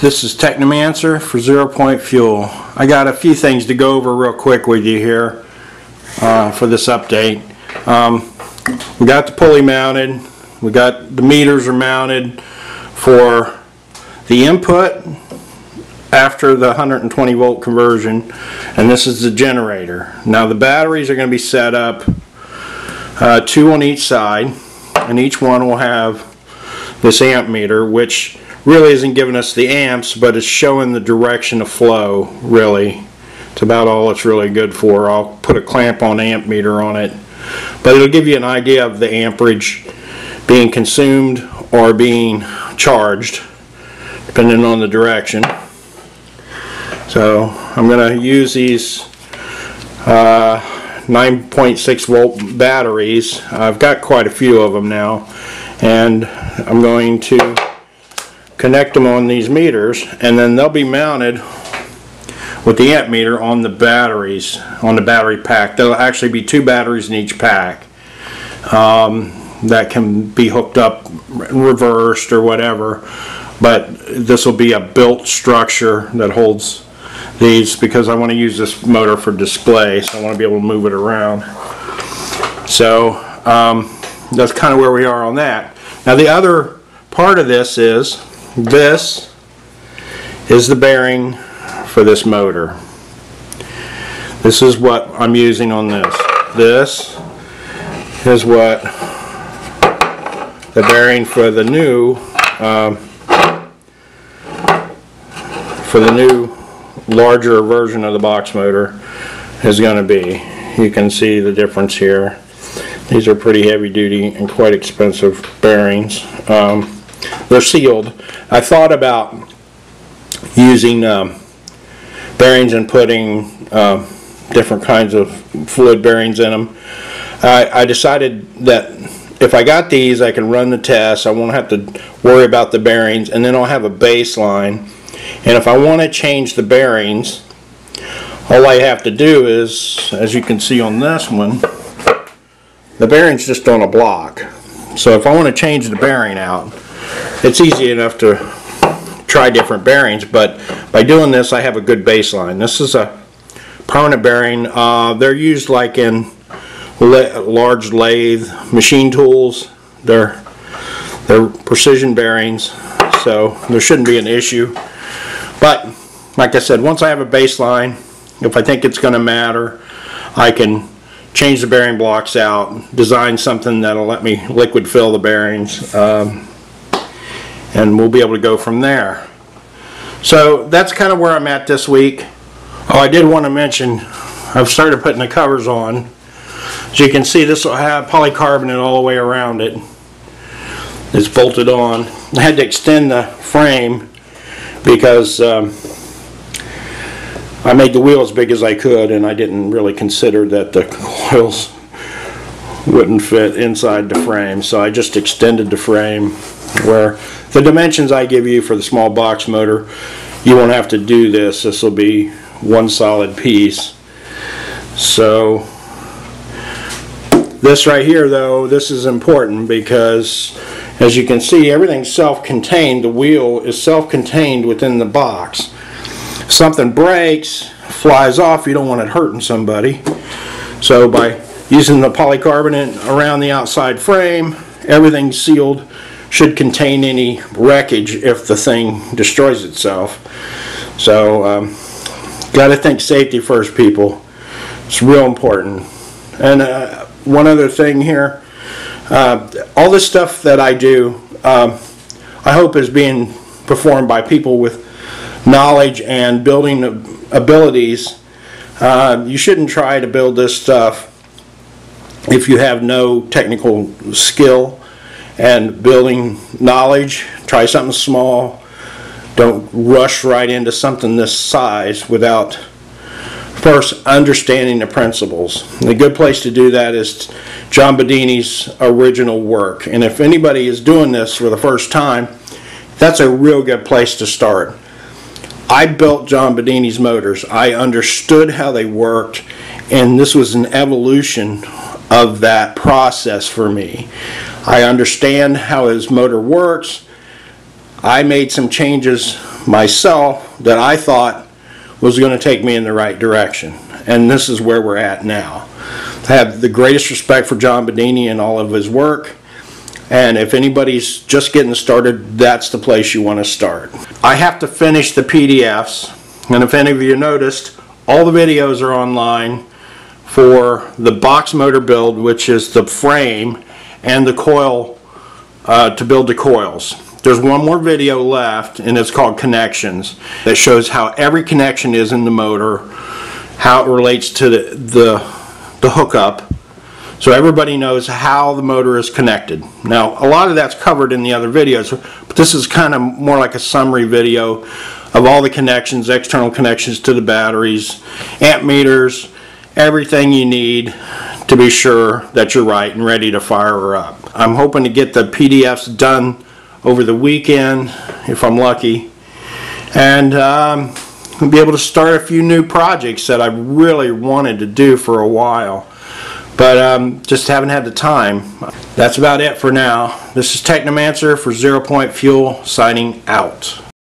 This is Technomancer for Zeropointfuel. I got a few things to go over real quick with you here for this update. We got the pulley mounted. We got the meters are mounted for the input after the 120 volt conversion, and this is the generator. Now the batteries are going to be set up 2 on each side, and each one will have this amp meter, which really isn't giving us the amps, but it's showing the direction of flow. Really, it's about all it's really good for. I'll put a clamp on amp meter on it, but it'll give you an idea of the amperage being consumed or being charged depending on the direction. So I'm going to use these 9.6 volt batteries. I've got quite a few of them now, and I'm going to connect them on these meters, and then they'll be mounted with the amp meter on the batteries, on the battery pack. There'll actually be 2 batteries in each pack that can be hooked up, reversed, or whatever. But this will be a built structure that holds these, because I want to use this motor for display, so I want to be able to move it around. So that's kind of where we are on that. Now the other part of this is the bearing for this motor. This is what I'm using on this. This is what the bearing for the new larger version of the Boxmotor is going to be. You can see the difference here. These are pretty heavy duty and quite expensive bearings. They're sealed. I thought about using bearings and putting different kinds of fluid bearings in them. I decided that if I got these, I can run the tests. I won't have to worry about the bearings, and then I'll have a baseline. And if I want to change the bearings, all I have to do is, as you can see on this one, the bearing's just on a block. So if I want to change the bearing out, it's easy enough to try different bearings, but by doing this I have a good baseline. This is a permanent bearing. They're used like in large lathe machine tools. They're precision bearings, so there shouldn't be an issue. But like I said, once I have a baseline, if I think it's going to matter, I can change the bearing blocks out, design something that'll let me liquid fill the bearings, and we'll be able to go from there. So that's kind of where I'm at this week. Oh, I did want to mention, I've started putting the covers on. As you can see, this will have polycarbonate all the way around it. It's bolted on. I had to extend the frame because I made the wheel as big as I could, and I didn't really consider that the coils wouldn't fit inside the frame, so I just extended the frame. Where the dimensions I give you for the small box motor, you won't have to do this. This will be one solid piece. So this right here, though, this is important because, as you can see, everything's self-contained. The wheel is self-contained within the box. If something breaks, flies off, you don't want it hurting somebody. So by using the polycarbonate around the outside frame, everything's sealed. Should contain any wreckage if the thing destroys itself. So got to think safety first, people. It's real important. And one other thing here, all this stuff that I do, I hope is being performed by people with knowledge and building abilities. You shouldn't try to build this stuff if you have no technical skill and building knowledge. Try something small. Don't rush right into something this size without first understanding the principles. And a good place to do that is John Bedini's original work. And if anybody is doing this for the first time, that's a real good place to start. I built John Bedini's motors. I understood how they worked, and this was an evolution of that process for me. I understand how his motor works. I made some changes myself that I thought was going to take me in the right direction. And this is where we're at now. I have the greatest respect for John Bedini and all of his work. And if anybody's just getting started, that's the place you want to start. I have to finish the PDFs. And if any of you noticed, all the videos are online for the Boxmotor build, which is the frame and the coil to build the coils. There's one more video left, and it's called Connections, that shows how every connection is in the motor, how it relates to the hookup, so everybody knows how the motor is connected. Now, a lot of that's covered in the other videos, but this is kind of more like a summary video of all the connections, external connections to the batteries, amp meters, everything you need to be sure that you're right and ready to fire her up. I'm hoping to get the PDFs done over the weekend, if I'm lucky, and be able to start a few new projects that I really wanted to do for a while, but just haven't had the time. That's about it for now. This is Technomancer for Zeropointfuel, signing out.